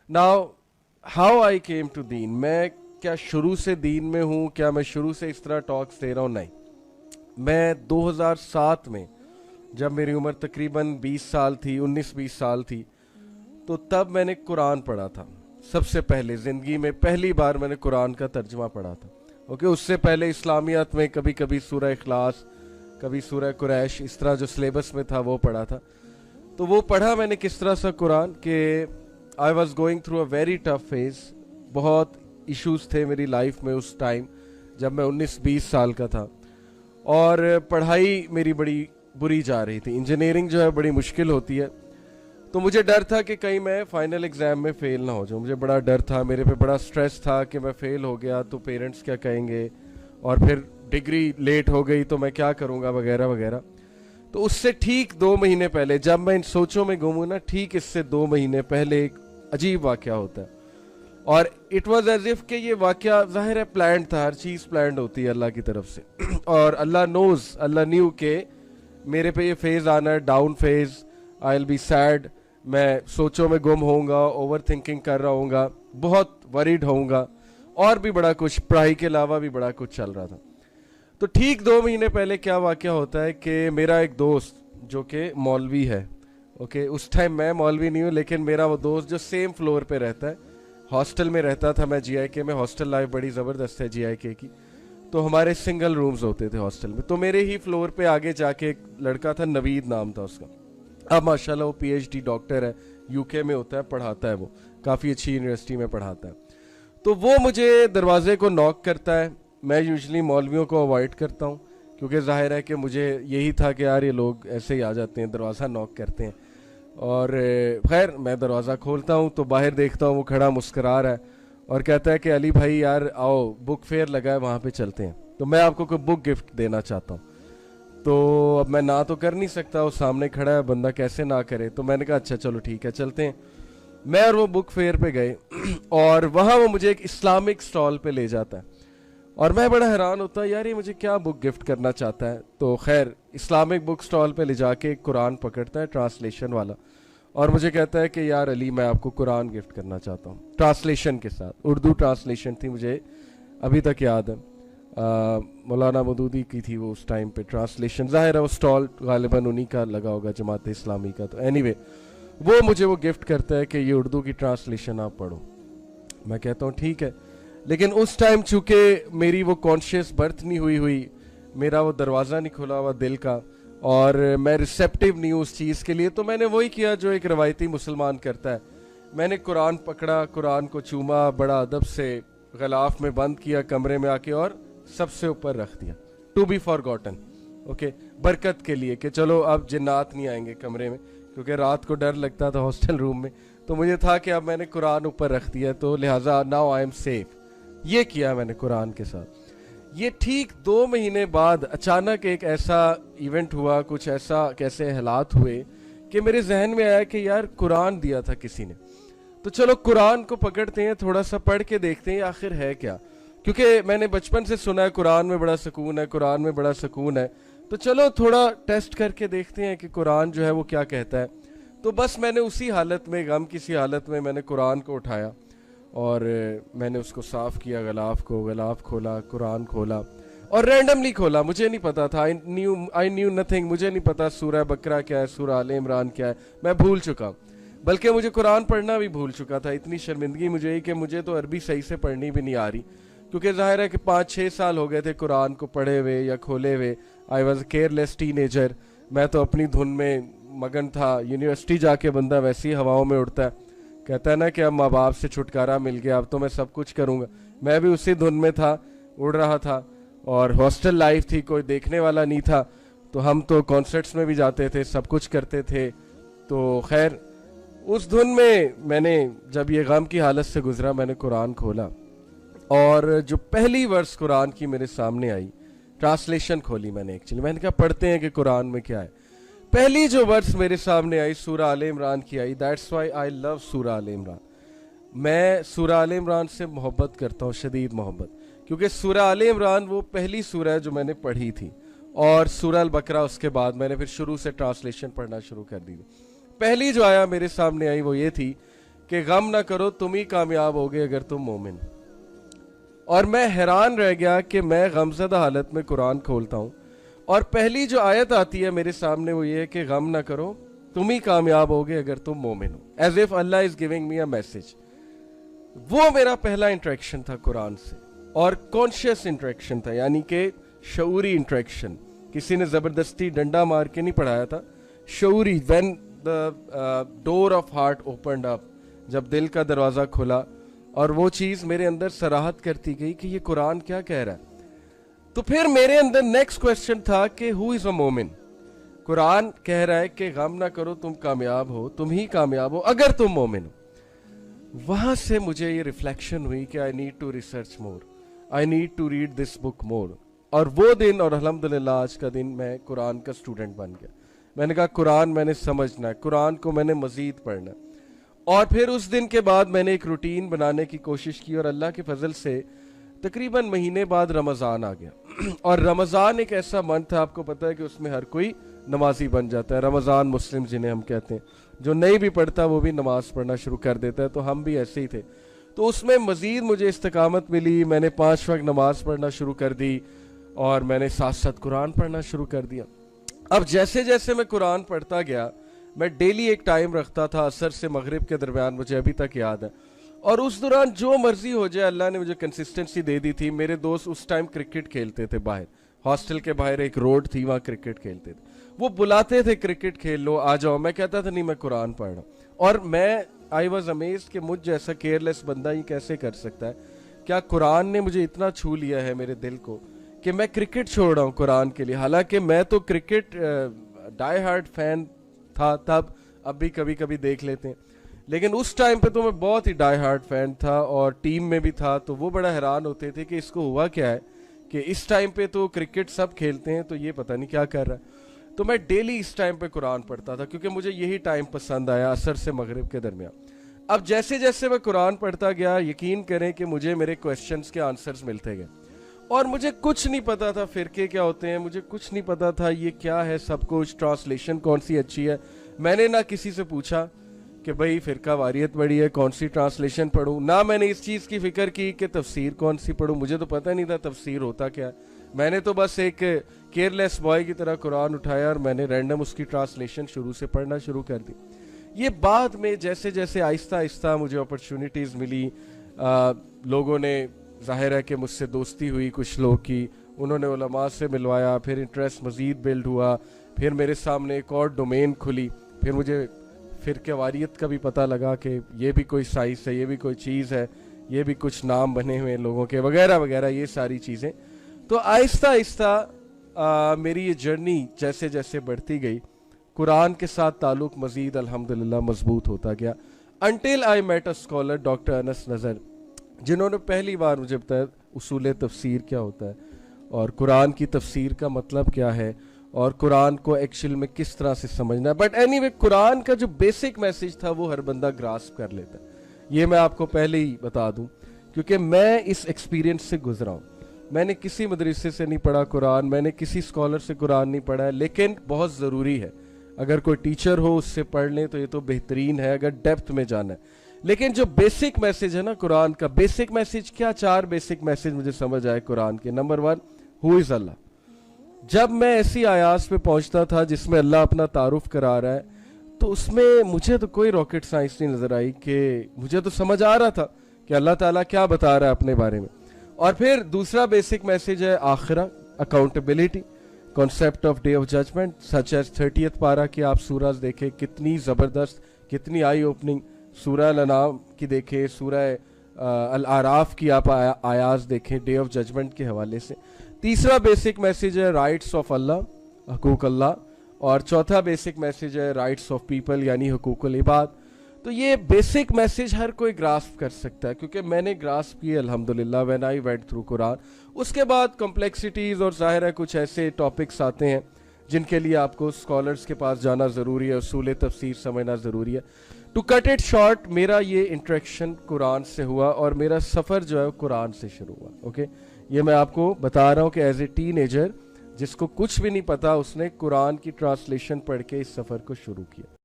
Now how I came to then, मैं क्या शुरू से दीन में हूँ, क्या मैं शुरू से इस तरह टॉक्स दे रहा हूँ? नहीं, मैं 2007 में, जब मेरी उम्र तकरीबन 20 साल थी, 19-20 साल थी, तो तब मैंने कुरान पढ़ा था। सबसे पहले ज़िंदगी में पहली बार मैंने कुरान का तर्जुमा पढ़ा था। ओके, उससे पहले इस्लामियत में कभी कभी सूरह इखलास, कभी सूरह कुरैश, इस तरह जो सिलेबस में था वो पढ़ा था। तो वो पढ़ा मैंने किस तरह सा कुरान कि I was going through a very tough phase. बहुत इश्यूज थे मेरी लाइफ में उस टाइम जब मैं 19-20 साल का था, और पढ़ाई मेरी बड़ी बुरी जा रही थी। इंजीनियरिंग जो है बड़ी मुश्किल होती है, तो मुझे डर था कि कहीं मैं फाइनल एग्ज़ाम में फ़ेल ना हो जाऊँ। मुझे बड़ा डर था, मेरे पे बड़ा स्ट्रेस था कि मैं फ़ेल हो गया तो पेरेंट्स क्या कहेंगे, और फिर डिग्री लेट हो गई तो मैं क्या करूँगा, वगैरह वगैरह। तो उससे ठीक 2 महीने पहले, जब मैं इन सोचों में गुम हूँ ना, ठीक इससे 2 महीने पहले एक अजीब वाक़या होता है। और इट वाज एज इफ कि ये वाक़या ज़ाहिर है प्लान्ड था, हर चीज़ प्लान्ड होती है अल्लाह की तरफ से। और अल्लाह नोज़, अल्लाह न्यू के मेरे पे ये फेज़ आना है, down phase, I will be sad, मैं सोचों में गुम होऊंगा, ओवर थिंकिंग कर रहा हूँगा, बहुत वरीड होऊंगा, और भी बड़ा कुछ, पढ़ाई के अलावा भी बड़ा कुछ चल रहा था। तो ठीक 2 महीने पहले क्या वाक़या होता है कि मेरा एक दोस्त जो कि मौलवी है, ओके, उस टाइम मैं मौलवी नहीं हूँ, लेकिन मेरा वो दोस्त जो सेम फ्लोर पे रहता है, हॉस्टल में रहता था, मैं जीआईके में, हॉस्टल लाइफ बड़ी ज़बरदस्त है जीआईके की, तो हमारे सिंगल रूम्स होते थे हॉस्टल में। तो मेरे ही फ्लोर पे आगे जाके एक लड़का था, नवीद नाम था उसका। अब माशाल्लाह वो पीएचडी डॉक्टर है, यूके में होता है, पढ़ाता है, वो काफ़ी अच्छी यूनिवर्सिटी में पढ़ाता है। तो वो मुझे दरवाजे को नॉक करता है। मैं यूजुअली मौलवियों को अवॉइड करता हूँ, क्योंकि ज़ाहिर है कि मुझे यही था कि यार ये लोग ऐसे ही आ जाते हैं, दरवाज़ा नॉक करते हैं। और खैर मैं दरवाज़ा खोलता हूँ तो बाहर देखता हूँ वो खड़ा मुस्करा रहा है और कहता है कि अली भाई यार आओ, बुक फेयर लगा है, वहाँ पे चलते हैं, तो मैं आपको कोई बुक गिफ्ट देना चाहता हूँ। तो अब मैं ना तो कर नहीं सकता, वो सामने खड़ा है बंदा, कैसे ना करे। तो मैंने कहा अच्छा चलो ठीक है चलते हैं। मैं और वो बुक फेयर पे गए और वहाँ वो मुझे एक इस्लामिक स्टॉल पे ले जाता है, और मैं बड़ा हैरान होता है यार ये मुझे क्या बुक गिफ्ट करना चाहता है। तो खैर इस्लामिक बुक स्टॉल पे ले जाके एक कुरान पकड़ता है, ट्रांसलेशन वाला, और मुझे कहता है कि यार अली मैं आपको कुरान गिफ्ट करना चाहता हूँ, ट्रांसलेशन के साथ। उर्दू ट्रांसलेशन थी, मुझे अभी तक याद है, मौलाना मदूदी की थी वो उस टाइम पे ट्रांसलेशन। ज़ाहिर है वो स्टॉल गालिबन उन्हीं का लगा होगा, जमात इस्लामी का। तो एनीवे वो मुझे वो गिफ्ट करता है कि ये उर्दू की ट्रांसलेशन आप पढ़ो। मैं कहता हूँ ठीक है, लेकिन उस टाइम चूँकि मेरी वो कॉन्शियस बर्थ नहीं हुई, मेरा वो दरवाज़ा नहीं खुला हुआ दिल का, और मैं रिसेप्टिव नहीं हूँ उस चीज़ के लिए, तो मैंने वही किया जो एक रवायती मुसलमान करता है। मैंने कुरान पकड़ा, कुरान को चूमा, बड़ा अदब से गलाफ में बंद किया कमरे में आके, और सबसे ऊपर रख दिया, टू बी फॉरगॉटन, ओके, बरकत के लिए कि चलो अब जिन्नात नहीं आएंगे कमरे में, क्योंकि रात को डर लगता था हॉस्टल रूम में। तो मुझे था कि अब मैंने कुरान ऊपर रख दिया, तो लिहाजा नाउ आई एम सेफ। ये किया मैंने कुरान के साथ। ये ठीक 2 महीने बाद अचानक एक ऐसा इवेंट हुआ, कुछ ऐसा कैसे हालात हुए कि मेरे जहन में आया कि यार कुरान दिया था किसी ने, तो चलो कुरान को पकड़ते हैं, थोड़ा सा पढ़ के देखते हैं आखिर है क्या। क्योंकि मैंने बचपन से सुना है कुरान में बड़ा सुकून है, कुरान में बड़ा सुकून है, तो चलो थोड़ा टेस्ट करके देखते हैं कि कुरान जो है वो क्या कहता है। तो बस मैंने उसी हालत में, गम की सी हालत में, मैंने कुरान को उठाया और मैंने उसको साफ़ किया, गलाफ खोला, कुरान खोला, और रैंडमली खोला, मुझे नहीं पता था, आई न्यू नथिंग, मुझे नहीं पता सूरह बकरा क्या है, सूरह आले इमरान क्या है, मैं भूल चुका, बल्कि मुझे कुरान पढ़ना भी भूल चुका था। इतनी शर्मिंदगी मुझे ही कि मुझे तो अरबी सही से पढ़नी भी नहीं आ रही, क्योंकि ज़ाहिर है कि 5-6 साल हो गए थे कुरान को पढ़े हुए या खोले हुए। आई वॉज केयरलेस टीनेजर, मैं तो अपनी धुन में मगन था। यूनिवर्सिटी जाके बंदा वैसी हवाओं में उड़ता है, कहता है ना कि अब माँ बाप से छुटकारा मिल गया, अब तो मैं सब कुछ करूँगा। मैं भी उसी धुन में था, उड़ रहा था, और हॉस्टल लाइफ थी, कोई देखने वाला नहीं था, तो हम तो कॉन्सर्ट्स में भी जाते थे, सब कुछ करते थे। तो खैर उस धुन में मैंने, जब ये गम की हालत से गुजरा, मैंने कुरान खोला, और जो पहली वर्स कुरान की मेरे सामने आई, ट्रांसलेशन खोली मैंने, एक्चुअली मैंने कहा पढ़ते हैं कि कुरान में क्या है। पहली जो वर्स मेरे सामने आई सूरह आले इमरान की आई। दैट्स व्हाई आई लव सूरह आले इमरान। मैं सूरह आले इमरान से मोहब्बत करता हूँ, शदीद मोहब्बत, क्योंकि सूरह आले इमरान वो पहली सूरह है जो मैंने पढ़ी थी, और सूरह अल बकरा उसके बाद मैंने फिर शुरू से ट्रांसलेशन पढ़ना शुरू कर दी थी। पहली जो आया मेरे सामने आई वो ये थी کہ غم نہ کرو تم ہی کامیاب ہوگے اگر تم مومن. اور میں حیران رہ گیا کہ میں غمزدہ حالت میں قرآن کھولتا ہوں اور پہلی جو آیت آتی ہے میرے سامنے وہ یہ ہے کہ غم نہ کرو تم ہی کامیاب ہوگے اگر تم مومن ہو. As if Allah is giving me a message. وہ میرا پہلا انٹریکشن تھا قرآن سے, اور کانشیس انٹریکشن تھا, یعنی کہ شعوری انٹریکشن. کسی نے زبردستی ڈنڈا مار کے نہیں پڑھایا تھا, شعوری. When the door of heart opened up, جب دل کا دروازہ کھلا اور وہ چیز میرے اندر صراحت کرتی گئی کہ یہ قرآن کیا کہہ رہا ہے. تو پھر میرے اندر نیکسٹ کویسچن تھا کہ ہو از اے مومن. قرآن کہہ رہا ہے کہ غم نہ کرو تم کامیاب ہو, تم ہی کامیاب ہو اگر تم مومن ہو. وہاں سے مجھے یہ ریفلیکشن ہوئی کہ I need to research more, I need to read this book more. اور وہ دن, اور الحمدللہ آج کا دن میں قرآن کا اسٹوڈنٹ بن گیا. میں نے کہا قرآن میں نے سمجھنا ہے, قرآن کو میں نے مزید پڑھنا ہے. اور پھر اس دن کے بعد میں نے ایک روٹین بنانے کی کوشش کی, اور اللہ کے فضل سے تقریباً مہینے بعد رمضان آ گیا. اور رمضان ایک ایسا منتھ ہے, آپ کو پتہ ہے کہ اس میں ہر کوئی نمازی بن جاتا ہے. رمضان مسلم جنہیں ہم کہتے ہیں, جو نہیں بھی پڑھتا وہ بھی نماز پڑھنا شروع کر دیتا ہے. تو ہم بھی ایسے ہی تھے. تو اس میں مزید مجھے استقامت ملی, میں نے 5 وقت نماز پڑھنا شروع کر دی, اور میں نے ساتھ ساتھ قرآن پڑھنا شروع کر دیا. اب جیسے جیسے میں قرآن پڑھتا گیا, میں ڈیلی ایک ٹائم رکھتا تھا عصر سے مغرب کے درمیان, مجھے ابھی تک یاد ہے. اور اس دوران جو مرضی ہو جائے, اللہ نے مجھے کنسسٹنسی دے دی تھی. میرے دوست اس ٹائم کرکٹ کھیلتے تھے باہر, ہاسٹل کے باہر ایک روڈ تھی, وہاں کرکٹ کھیلتے تھے. وہ بلاتے تھے کرکٹ کھیل لو, آ جاؤ. میں کہتا تھا نہیں, میں قرآن پڑھ رہا ہوں. اور میں آئی واز امیزڈ کہ مجھ جیسا کیئرلیس بندہ یہ کیسے کر سکتا ہے. کیا قرآن نے مجھے اتنا چھو لیا ہے میرے دل کو کہ میں کرکٹ چھوڑ رہا ہوں قرآن کے لیے. حالانکہ میں تو کرکٹ ڈائی ہارڈ فین تھا تب, اب بھی کبھی کبھی دیکھ لیتے ہیں, لیکن اس ٹائم پہ تو میں بہت ہی ڈائی ہارڈ فین تھا, اور ٹیم میں بھی تھا. تو وہ بڑا حیران ہوتے تھے کہ اس کو ہوا کیا ہے کہ اس ٹائم پہ تو کرکٹ سب کھیلتے ہیں, تو یہ پتہ نہیں کیا کر رہا ہے. تو میں ڈیلی اس ٹائم پہ قرآن پڑھتا تھا, کیونکہ مجھے یہی ٹائم پسند آیا, عصر سے مغرب کے درمیان. اب جیسے جیسے میں قرآن پڑھتا گیا, یقین کریں کہ مجھے میرے کویسچنس کے آنسرز ملتے گئے. اور مجھے کچھ نہیں پتا تھا فرقے کیا ہوتے ہیں, مجھے کچھ نہیں پتا تھا یہ کیا ہے سب کچھ, ٹرانسلیشن کون سی اچھی ہے. میں نے نہ کسی سے پوچھا کہ بھئی فرقہ واریت بڑی ہے, کون سی ٹرانسلیشن پڑھوں. نہ میں نے اس چیز کی فکر کی کہ تفسیر کون سی پڑھوں, مجھے تو پتہ نہیں تھا تفسیر ہوتا کیا ہے. میں نے تو بس ایک کیئرلیس بوائے کی طرح قرآن اٹھایا, اور میں نے رینڈم اس کی ٹرانسلیشن شروع سے پڑھنا شروع کر دی. یہ بعد میں جیسے جیسے آہستہ آہستہ مجھے اپرچونیٹیز ملی, لوگوں نے, ظاہر ہے کہ مجھ سے دوستی ہوئی کچھ لوگ کی, انہوں نے علماء سے ملوایا, پھر انٹرسٹ مزید بلڈ ہوا, پھر میرے سامنے ایک اور ڈومین کھلی, پھر مجھے فرقہ واریت کا بھی پتہ لگا کہ یہ بھی کوئی سائنس ہے, یہ بھی کوئی چیز ہے, یہ بھی کچھ نام بنے ہوئے لوگوں کے وغیرہ وغیرہ, یہ ساری چیزیں. تو آہستہ آہستہ میری یہ جرنی جیسے جیسے بڑھتی گئی, قرآن کے ساتھ تعلق مزید الحمدللہ مضبوط ہوتا گیا, until I met a scholar doctor Anas Nazar, جنہوں نے پہلی بار مجھے بتایا اصول تفسیر کیا ہوتا ہے, اور قرآن کی تفسیر کا مطلب کیا ہے, اور قرآن کو ایکچوئل میں کس طرح سے سمجھنا ہے. بٹ اینی وے, قرآن کا جو بیسک میسج تھا وہ ہر بندہ گراسپ کر لیتا ہے. یہ میں آپ کو پہلے ہی بتا دوں, کیونکہ میں اس ایکسپیرینس سے گزرا ہوں. میں نے کسی مدرسے سے نہیں پڑھا قرآن, میں نے کسی اسکالر سے قرآن نہیں پڑھا ہے, لیکن بہت ضروری ہے اگر کوئی ٹیچر ہو اس سے پڑھ لیں تو یہ تو بہترین ہے اگر ڈیپتھ میں جانا ہے. لیکن جو بیسک میسج ہے نا قرآن کا, بیسک میسج کیا, 4 بیسک میسج مجھے سمجھ آئے قرآن کے. نمبر 1, ہو از اللہ. جب میں ایسی آیات پہ پہنچتا تھا جس میں اللہ اپنا تعارف کرا رہا ہے, تو اس میں مجھے تو کوئی راکٹ سائنس نہیں نظر آئی, کہ مجھے تو سمجھ آ رہا تھا کہ اللہ تعالیٰ کیا بتا رہا ہے اپنے بارے میں. اور پھر دوسرا بیسک میسج ہے آخرہ, accountability, concept of day of judgement, such as 30th پارہ کی آپ سورہ دیکھیں, کتنی زبردست, کتنی آئی اوپننگ. سورہ الانعام کی دیکھیں, سورہ الاعراف کی آپ آیات دیکھیں ڈے آف ججمنٹ کے حوالے سے. تیسرا بیسک میسج ہے رائٹس آف اللہ, حقوق اللہ. اور چوتھا بیسک میسج ہے رائٹس آف پیپل, یعنی حقوق العباد. تو یہ بیسک میسج ہر کوئی گراسپ کر سکتا ہے, کیونکہ میں نے گراسپ کی الحمدللہ وین آئی وینٹ تھرو قرآن. اس کے بعد کمپلیکسٹیز اور ظاہر ہے کچھ ایسے ٹاپکس آتے ہیں جن کے لیے آپ کو اسکالرس کے پاس جانا ضروری ہے, اصول تفسیر سمجھنا ضروری ہے. ٹو کٹ اٹ شارٹ, میرا یہ انٹریکشن قرآن سے ہوا, اور میرا سفر جو ہے قرآن سے شروع ہوا. اوکے, یہ میں آپ کو بتا رہا ہوں کہ ایز اے ٹین ایجر جس کو کچھ بھی نہیں پتا, اس نے قرآن کی ٹرانسلیشن پڑھ کے اس سفر کو شروع کیا.